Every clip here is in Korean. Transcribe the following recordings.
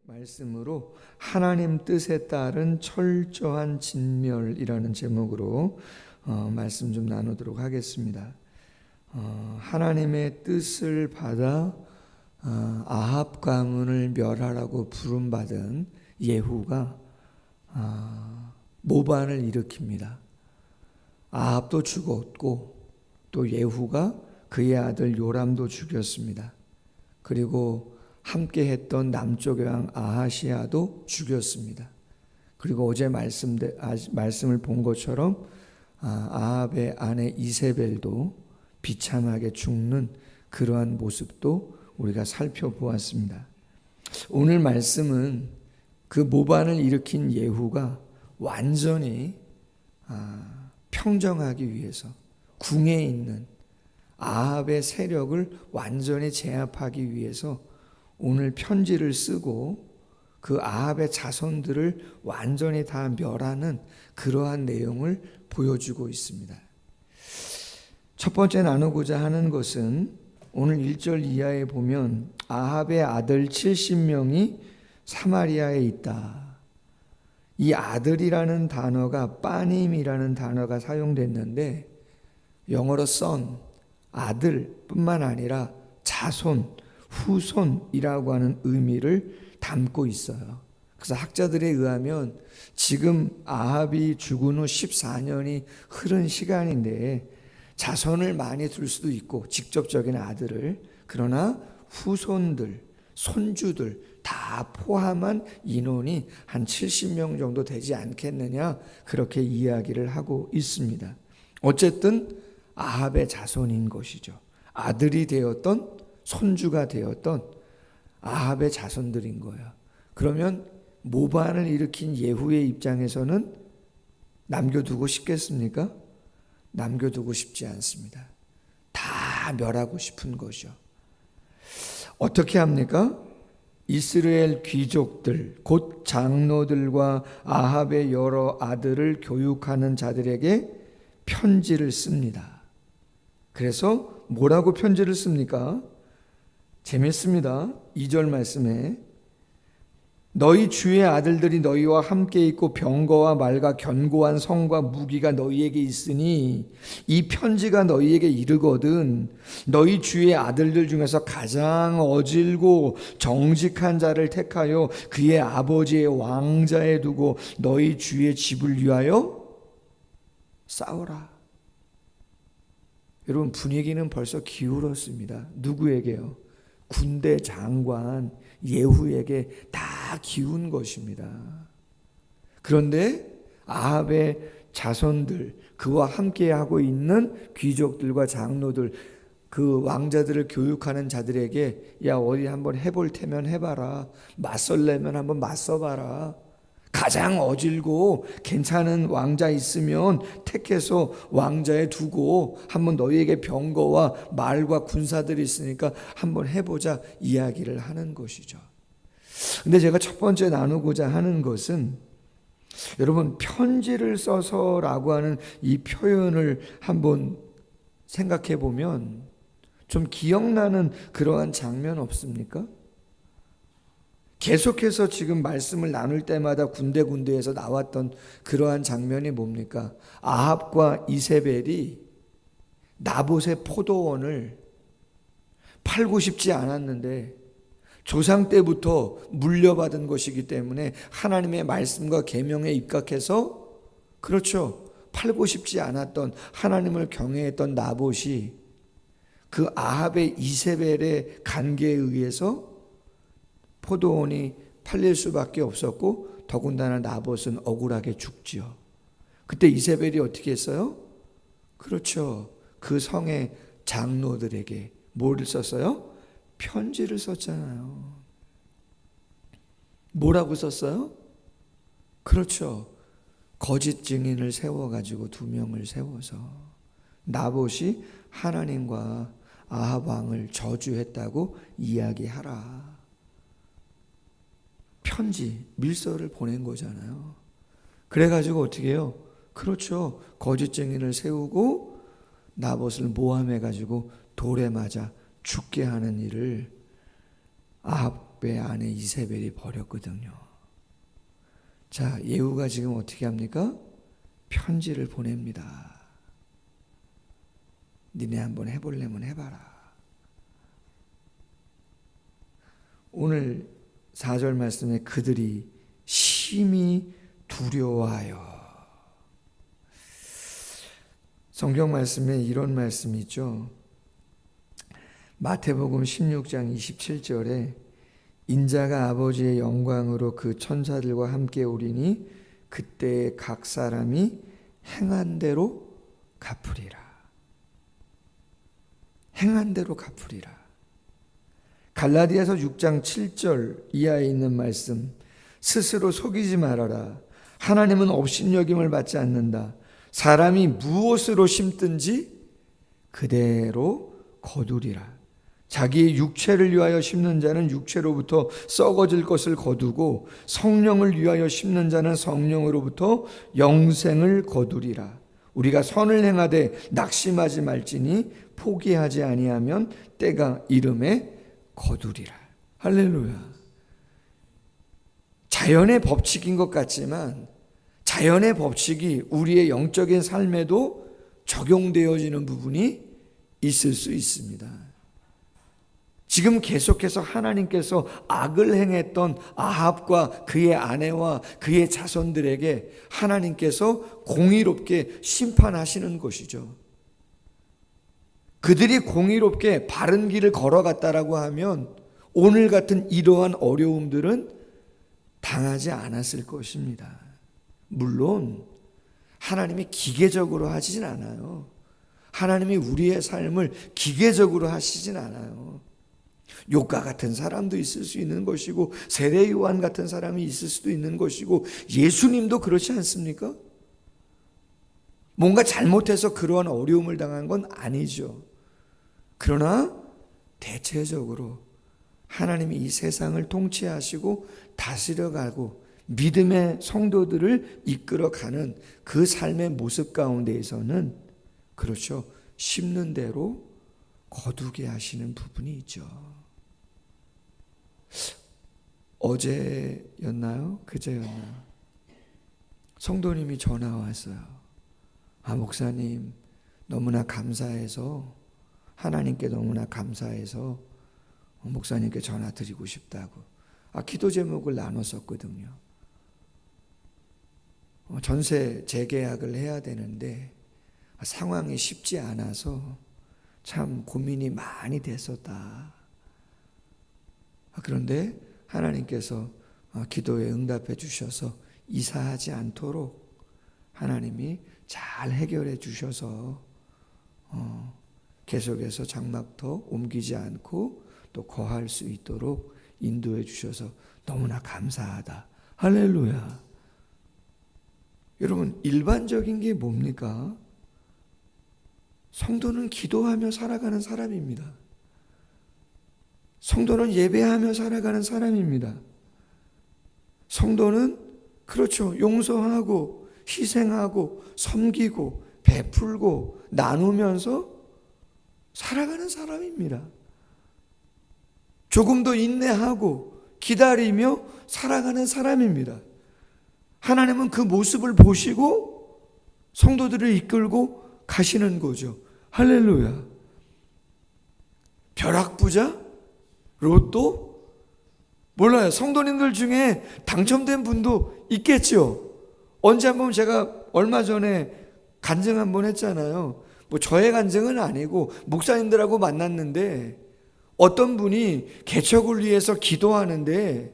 말씀으로 하나님 뜻에 따른 철저한 진멸이라는 제목으로 말씀 좀 나누도록 하겠습니다. 하나님의 뜻을 받아 아합 가문을 멸하라고 부름받은 예후가 모반을 일으킵니다. 아합도 죽었고 또 예후가 그의 아들 요람도 죽였습니다. 그리고 함께 했던 남쪽의 왕 아하시아도 죽였습니다. 그리고 어제 말씀을 본 것처럼 아합의 아내 이세벨도 비참하게 죽는 그러한 모습도 우리가 살펴보았습니다. 오늘 말씀은 그 모반을 일으킨 예후가 완전히 평정하기 위해서 궁에 있는 아합의 세력을 완전히 제압하기 위해서 오늘 편지를 쓰고 그 아합의 자손들을 완전히 다 멸하는 그러한 내용을 보여주고 있습니다. 첫 번째 나누고자 하는 것은 오늘 1절 이하에 보면 아합의 아들 70명이 사마리아에 있다. 이 아들이라는 단어가 빠님이라는 단어가 사용됐는데 영어로 son, 아들뿐만 아니라 자손, 후손이라고 하는 의미를 담고 있어요. 그래서 학자들에 의하면 지금 아합이 죽은 후 14년이 흐른 시간인데 자손을 많이 둘 수도 있고 직접적인 아들을, 그러나 후손들, 손주들 다 포함한 인원이 한 70명 정도 되지 않겠느냐, 그렇게 이야기를 하고 있습니다. 어쨌든 아합의 자손인 것이죠. 아들이 되었던 손주가 되었던 아합의 자손들인 거야. 그러면 모반을 일으킨 예후의 입장에서는 남겨두고 싶겠습니까? 남겨두고 싶지 않습니다. 다 멸하고 싶은 거죠. 어떻게 합니까? 이스라엘 귀족들, 곧 장로들과 아합의 여러 아들을 교육하는 자들에게 편지를 씁니다. 그래서 뭐라고 편지를 씁니까? 재밌습니다. 2절 말씀에 너희 주의 아들들이 너희와 함께 있고 병거와 말과 견고한 성과 무기가 너희에게 있으니 이 편지가 너희에게 이르거든 너희 주의 아들들 중에서 가장 어질고 정직한 자를 택하여 그의 아버지의 왕자에 두고 너희 주의 집을 위하여 싸우라. 여러분, 분위기는 벌써 기울었습니다. 누구에게요? 군대 장관 예후에게 다 기운 것입니다. 그런데 아합의 자손들, 그와 함께하고 있는 귀족들과 장로들, 그 왕자들을 교육하는 자들에게 야, 어디 한번 해볼 테면 해봐라. 맞설려면 한번 맞서봐라. 가장 어질고 괜찮은 왕자 있으면 택해서 왕자에 두고 한번 너희에게 병거와 말과 군사들이 있으니까 한번 해보자 이야기를 하는 것이죠. 근데 제가 첫 번째 나누고자 하는 것은 여러분, 편지를 써서라고 하는 이 표현을 한번 생각해 보면 좀 기억나는 그러한 장면 없습니까? 계속해서 지금 말씀을 나눌 때마다 군데군데에서 나왔던 그러한 장면이 뭡니까? 아합과 이세벨이 나봇의 포도원을 팔고 싶지 않았는데 조상 때부터 물려받은 것이기 때문에 하나님의 말씀과 계명에 입각해서, 그렇죠, 팔고 싶지 않았던, 하나님을 경외했던 나봇이 그 아합의 이세벨의 관계에 의해서 포도원이 팔릴 수밖에 없었고 더군다나 나봇은 억울하게 죽지요. 그때 이세벨이 어떻게 했어요? 그렇죠, 그 성의 장로들에게 뭐를 썼어요? 편지를 썼잖아요. 뭐라고 썼어요? 그렇죠, 거짓 증인을 세워가지고 2명을 세워서 나봇이 하나님과 아합 왕을 저주했다고 이야기하라. 편지, 밀서를 보낸 거잖아요. 그래가지고 어떻게 해요? 그렇죠, 거짓 증인을 세우고 나봇을 모함해가지고 돌에 맞아 죽게 하는 일을 아합 막베의 아내 이세벨이 버렸거든요. 자, 예후가 지금 어떻게 합니까? 편지를 보냅니다. 니네 한번 해보려면 해봐라. 오늘 4절 말씀에 그들이 심히 두려워하여. 성경 말씀에 이런 말씀이 있죠. 마태복음 16장 27절에 인자가 아버지의 영광으로 그 천사들과 함께 오리니 그때 각 사람이 행한 대로 갚으리라. 행한 대로 갚으리라. 갈라디아서 6장 7절 이하에 있는 말씀, 스스로 속이지 말아라. 하나님은 업신여김을 받지 않는다. 사람이 무엇으로 심든지 그대로 거두리라. 자기의 육체를 위하여 심는 자는 육체로부터 썩어질 것을 거두고 성령을 위하여 심는 자는 성령으로부터 영생을 거두리라. 우리가 선을 행하되 낙심하지 말지니 포기하지 아니하면 때가 이름에 거두리라. 할렐루야. 자연의 법칙인 것 같지만 자연의 법칙이 우리의 영적인 삶에도 적용되어지는 부분이 있을 수 있습니다. 지금 계속해서 하나님께서 악을 행했던 아합과 그의 아내와 그의 자손들에게 하나님께서 공의롭게 심판하시는 것이죠. 그들이 공의롭게 바른 길을 걸어갔다라고 하면 오늘 같은 이러한 어려움들은 당하지 않았을 것입니다. 물론 하나님이 기계적으로 하시진 않아요. 하나님이 우리의 삶을 기계적으로 하시진 않아요. 욥과 같은 사람도 있을 수 있는 것이고 세례 요한 같은 사람이 있을 수도 있는 것이고 예수님도 그렇지 않습니까? 뭔가 잘못해서 그러한 어려움을 당한 건 아니죠. 그러나 대체적으로 하나님이 이 세상을 통치하시고 다스려가고 믿음의 성도들을 이끌어가는 그 삶의 모습 가운데에서는 그렇죠. 심는 대로 거두게 하시는 부분이 있죠. 어제였나요? 그제였나요? 성도님이 전화 왔어요. 목사님 너무나 감사해서 하나님께 너무나 감사해서 목사님께 전화 드리고 싶다고 기도 제목을 나눴었거든요. 전세 재계약을 해야 되는데 상황이 쉽지 않아서 참 고민이 많이 됐었다. 그런데 하나님께서 기도에 응답해 주셔서 이사하지 않도록 하나님이 잘 해결해 주셔서 계속해서 장막터 옮기지 않고 또 거할 수 있도록 인도해 주셔서 너무나 감사하다. 할렐루야. 여러분, 일반적인 게 뭡니까? 성도는 기도하며 살아가는 사람입니다. 성도는 예배하며 살아가는 사람입니다. 성도는 그렇죠. 용서하고 희생하고 섬기고 베풀고 나누면서 살아가는 사람입니다. 조금 더 인내하고 기다리며 살아가는 사람입니다. 하나님은 그 모습을 보시고 성도들을 이끌고 가시는 거죠. 할렐루야. 벼락부자? 로또? 몰라요. 성도님들 중에 당첨된 분도 있겠죠. 언제 한번 제가 얼마 전에 간증 한번 했잖아요. 저의 간증은 아니고 목사님들하고 만났는데 어떤 분이 개척을 위해서 기도하는데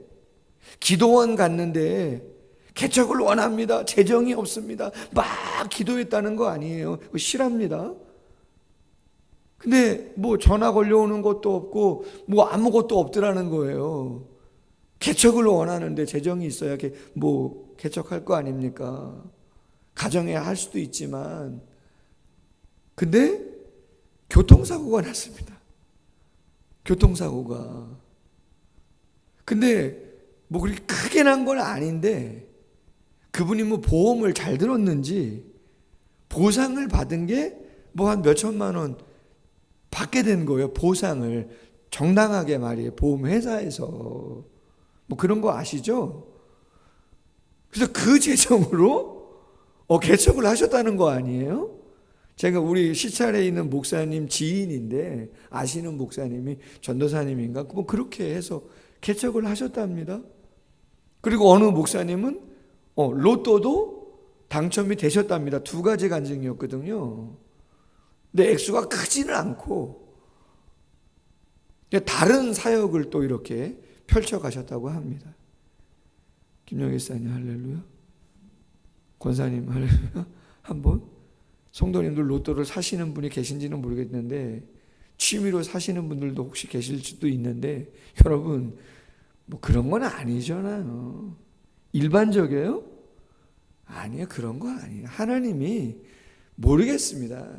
기도원 갔는데 개척을 원합니다. 재정이 없습니다. 막 기도했다는 거 아니에요. 실합니다. 근데 전화 걸려오는 것도 없고 아무것도 없더라는 거예요. 개척을 원하는데 재정이 있어야 개척할 거 아닙니까? 가정에 할 수도 있지만 근데 교통사고가 났습니다. 교통사고가. 근데 그렇게 크게 난 건 아닌데 그분이 보험을 잘 들었는지 보상을 받은 게 한 몇천만 원 받게 된 거예요. 보상을 정당하게 말이에요. 보험회사에서. 뭐 그런 거 아시죠? 그래서 그 재정으로 개척을 하셨다는 거 아니에요? 제가 우리 시찰에 있는 목사님 지인인데 아시는 목사님이 전도사님인가? 뭐 그렇게 해서 개척을 하셨답니다. 그리고 어느 목사님은 로또도 당첨이 되셨답니다. 2가지 간증이었거든요. 근데 액수가 크지는 않고 다른 사역을 또 이렇게 펼쳐가셨다고 합니다. 김영희 사님 할렐루야. 권사님 할렐루야. 한번 성도님들 로또를 사시는 분이 계신지는 모르겠는데 취미로 사시는 분들도 혹시 계실 수도 있는데 여러분 뭐 그런 건 아니잖아요. 일반적이에요? 아니에요. 그런 거 아니에요. 하나님이 모르겠습니다.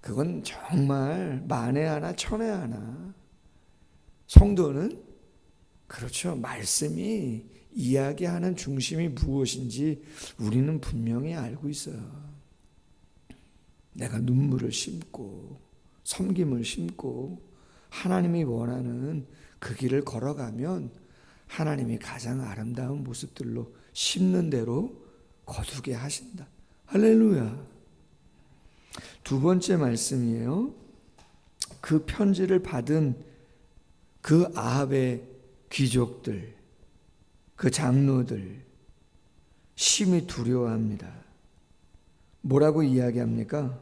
그건 정말 만에 하나 천에 하나. 성도는 그렇죠. 말씀이 이야기하는 중심이 무엇인지 우리는 분명히 알고 있어요. 내가 눈물을 심고 섬김을 심고 하나님이 원하는 그 길을 걸어가면 하나님이 가장 아름다운 모습들로 심는 대로 거두게 하신다. 할렐루야. 2번째 말씀이에요. 그 편지를 받은 그 아합의 귀족들, 그 장로들 심히 두려워합니다. 뭐라고 이야기합니까?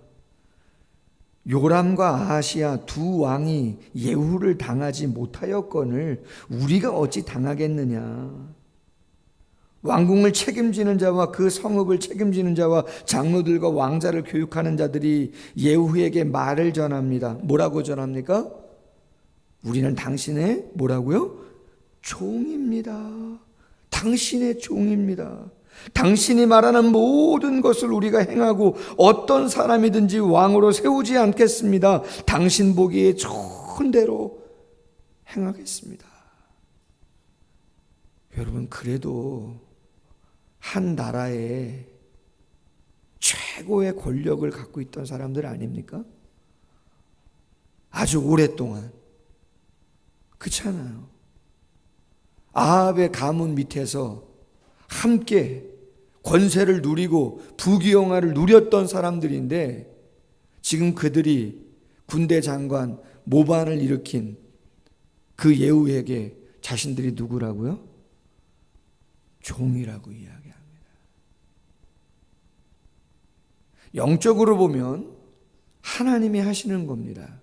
요람과 아하시야 두 왕이 예후를 당하지 못하였거늘 우리가 어찌 당하겠느냐. 왕궁을 책임지는 자와 그 성읍을 책임지는 자와 장로들과 왕자를 교육하는 자들이 예후에게 말을 전합니다. 뭐라고 전합니까? 우리는 당신의 뭐라고요? 종입니다. 당신의 종입니다. 당신이 말하는 모든 것을 우리가 행하고 어떤 사람이든지 왕으로 세우지 않겠습니다. 당신 보기에 좋은 대로 행하겠습니다. 여러분, 그래도 한 나라에 최고의 권력을 갖고 있던 사람들 아닙니까? 아주 오랫동안. 그렇잖아요. 아합의 가문 밑에서 함께 권세를 누리고 부귀영화를 누렸던 사람들인데 지금 그들이 군대 장관 모반을 일으킨 그 예후에게 자신들이 누구라고요? 종이라고 이야기합니다. 영적으로 보면 하나님이 하시는 겁니다.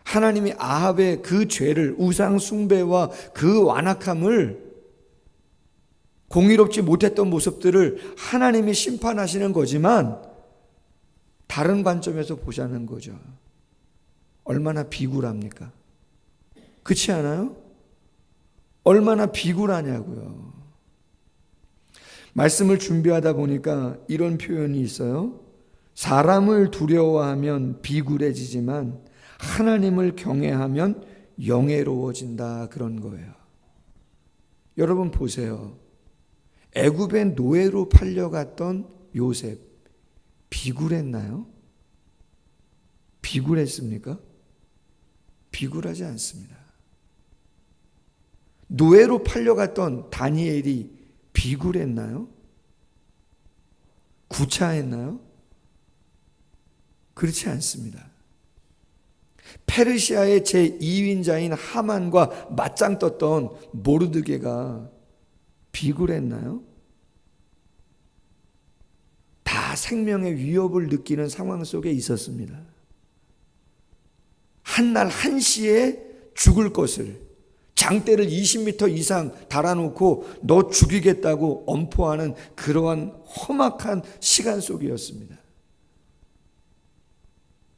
하나님이 아합의 그 죄를, 우상 숭배와 그 완악함을, 공의롭지 못했던 모습들을 하나님이 심판하시는 거지만 다른 관점에서 보자는 거죠. 얼마나 비굴합니까? 그렇지 않아요? 얼마나 비굴하냐고요. 말씀을 준비하다 보니까 이런 표현이 있어요. 사람을 두려워하면 비굴해지지만 하나님을 경외하면 영예로워진다, 그런 거예요. 여러분 보세요. 애굽의 노예로 팔려갔던 요셉, 비굴했나요? 비굴했습니까? 비굴하지 않습니다. 노예로 팔려갔던 다니엘이 비굴했나요? 구차했나요? 그렇지 않습니다. 페르시아의 제2인자인 하만과 맞짱 떴던 모르드게가 비굴했나요? 다 생명의 위협을 느끼는 상황 속에 있었습니다. 한날 한시에 죽을 것을 장대를 20m 이상 달아놓고 너 죽이겠다고 엄포하는 그러한 험악한 시간 속이었습니다.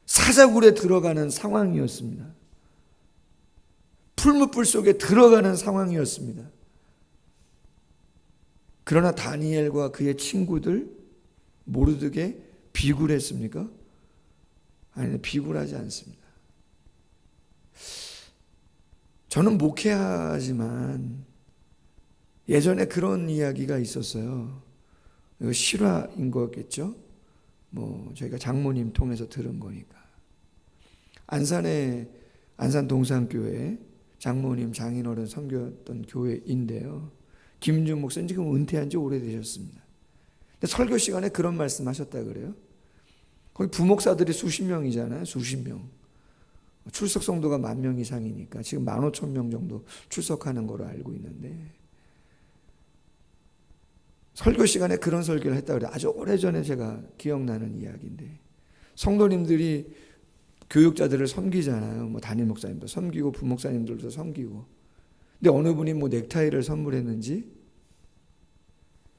사자굴에 들어가는 상황이었습니다. 풀무불 속에 들어가는 상황이었습니다. 그러나 다니엘과 그의 친구들 모르드게 비굴했습니까? 아니, 비굴하지 않습니다. 저는 목회하지만 예전에 그런 이야기가 있었어요. 이거 실화인 거겠죠? 저희가 장모님 통해서 들은 거니까. 안산에 안산 동산교회 장모님 장인어른 섬겼던 교회인데요. 김윤중 목사님 지금 은퇴한 지 오래되셨습니다. 근데 설교 시간에 그런 말씀 하셨다 그래요. 거기 부목사들이 수십 명이잖아요. 수십 명. 출석 성도가 10,000명 이상이니까 지금 15,000명 정도 출석하는 거로 알고 있는데, 설교 시간에 그런 설교를 했다 그래요. 아주 오래전에 제가 기억나는 이야기인데, 성도님들이 교육자들을 섬기잖아요. 뭐 담임 목사님도 섬기고 부목사님들도 섬기고. 근데 어느 분이 뭐 넥타이를 선물했는지,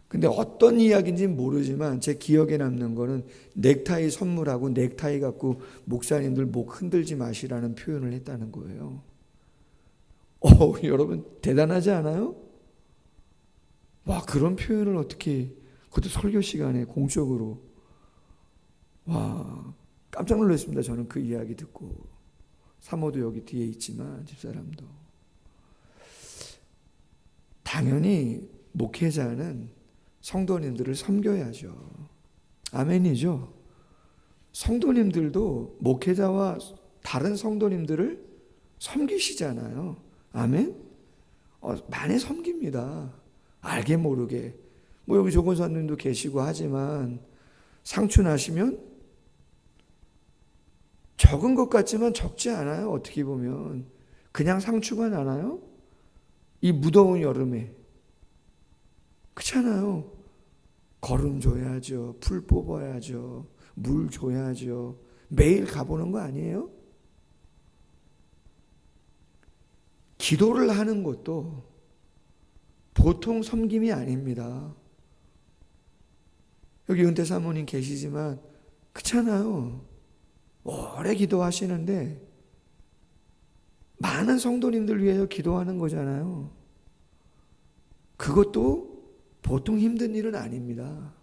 근데 어떤 이야기인지 모르지만 제 기억에 남는 거는 넥타이 선물하고 넥타이 갖고 목사님들 목 흔들지 마시라는 표현을 했다는 거예요. 여러분 대단하지 않아요? 와, 그런 표현을 어떻게, 그것도 설교 시간에 공적으로. 와, 깜짝 놀랐습니다. 저는 그 이야기 듣고. 사모도 여기 뒤에 있지만 집사람도. 당연히 목회자는 성도님들을 섬겨야죠. 아멘이죠. 성도님들도 목회자와 다른 성도님들을 섬기시잖아요. 아멘. 많이 섬깁니다. 알게 모르게. 뭐 여기 조건사님도 계시고 하지만 상춘하시면 적은 것 같지만 적지 않아요. 어떻게 보면 그냥 상추가 나나요? 이 무더운 여름에. 그렇잖아요. 거름 줘야죠. 풀 뽑아야죠. 물 줘야죠. 매일 가보는 거 아니에요? 기도를 하는 것도 보통 섬김이 아닙니다. 여기 은퇴 사모님 계시지만 그렇잖아요. 오래 기도하시는데 많은 성도님들 위해서 기도하는 거잖아요. 그것도 보통 힘든 일은 아닙니다.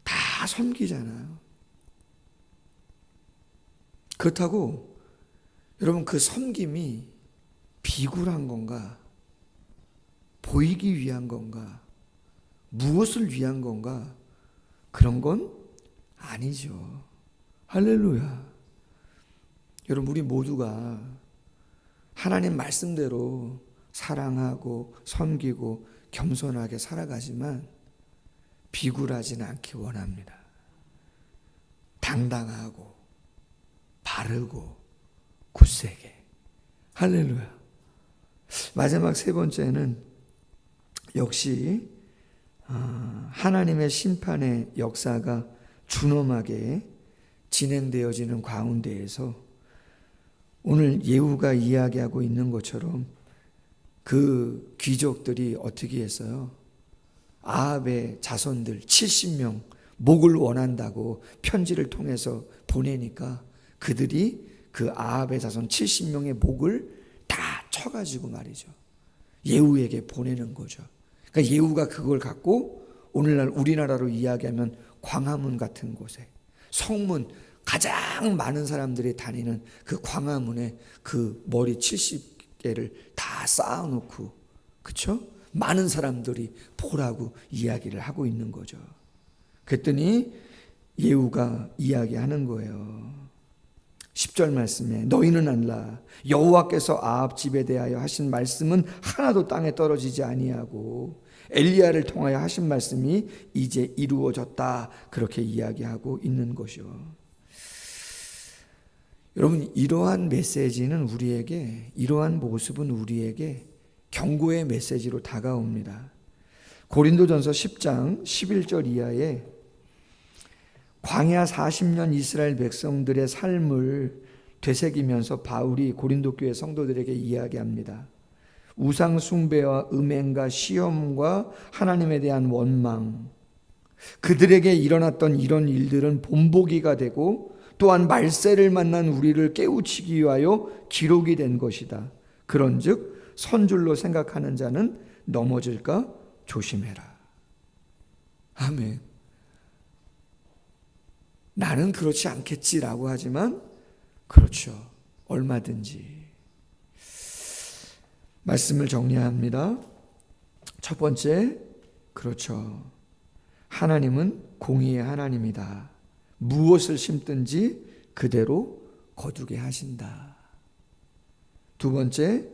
다 섬기잖아요. 그렇다고 여러분 그 섬김이 비굴한 건가? 보이기 위한 건가? 무엇을 위한 건가? 그런 건 아니죠. 할렐루야. 여러분 우리 모두가 하나님 말씀대로 사랑하고 섬기고 겸손하게 살아가지만 비굴하지는 않기 원합니다. 당당하고 바르고 굳세게. 할렐루야. 마지막 세 번째는 역시 하나님의 심판의 역사가 준엄하게 진행되어지는 가운데에서 오늘 예후가 이야기하고 있는 것처럼 그 귀족들이 어떻게 했어요? 아합의 자손들 70명 목을 원한다고 편지를 통해서 보내니까 그들이 그 아합의 자손 70명의 목을 다 쳐가지고 말이죠. 예후에게 보내는 거죠. 그러니까 예후가 그걸 갖고 오늘날 우리나라로 이야기하면 광화문 같은 곳에 성문 가장 많은 사람들이 다니는 그 광화문에 그 머리 70개를 다 쌓아놓고 그렇죠? 많은 사람들이 보라고 이야기를 하고 있는 거죠. 그랬더니 예후가 이야기하는 거예요. 10절 말씀에 너희는 알라 여호와께서 아합 집에 대하여 하신 말씀은 하나도 땅에 떨어지지 아니하고 엘리야를 통하여 하신 말씀이 이제 이루어졌다. 그렇게 이야기하고 있는 것이요. 여러분 이러한 메시지는 우리에게, 이러한 모습은 우리에게 경고의 메시지로 다가옵니다. 고린도전서 10장 11절 이하에 광야 40년 이스라엘 백성들의 삶을 되새기면서 바울이 고린도 교회 성도들에게 이야기합니다. 우상 숭배와 음행과 시험과 하나님에 대한 원망, 그들에게 일어났던 이런 일들은 본보기가 되고 또한 말세를 만난 우리를 깨우치기 위하여 기록이 된 것이다. 그런즉 선줄로 생각하는 자는 넘어질까 조심해라. 아멘. 나는 그렇지 않겠지라고 하지만 그렇죠. 얼마든지. 말씀을 정리합니다. 첫 번째, 그렇죠. 하나님은 공의의 하나님이다. 무엇을 심든지 그대로 거두게 하신다. 두 번째,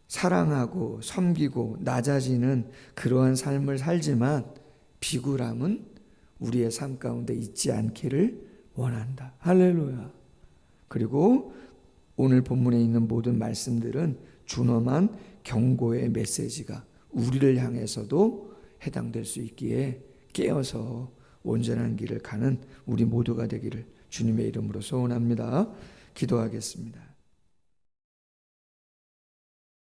사랑하고 섬기고 낮아지는 그러한 삶을 살지만 비굴함은 우리의 삶 가운데 있지 않기를 원한다. 할렐루야. 그리고 오늘 본문에 있는 모든 말씀들은 준엄한 경고의 메시지가 우리를 향해서도 해당될 수 있기에 깨어서 온전한 길을 가는 우리 모두가 되기를 주님의 이름으로 소원합니다. 기도하겠습니다.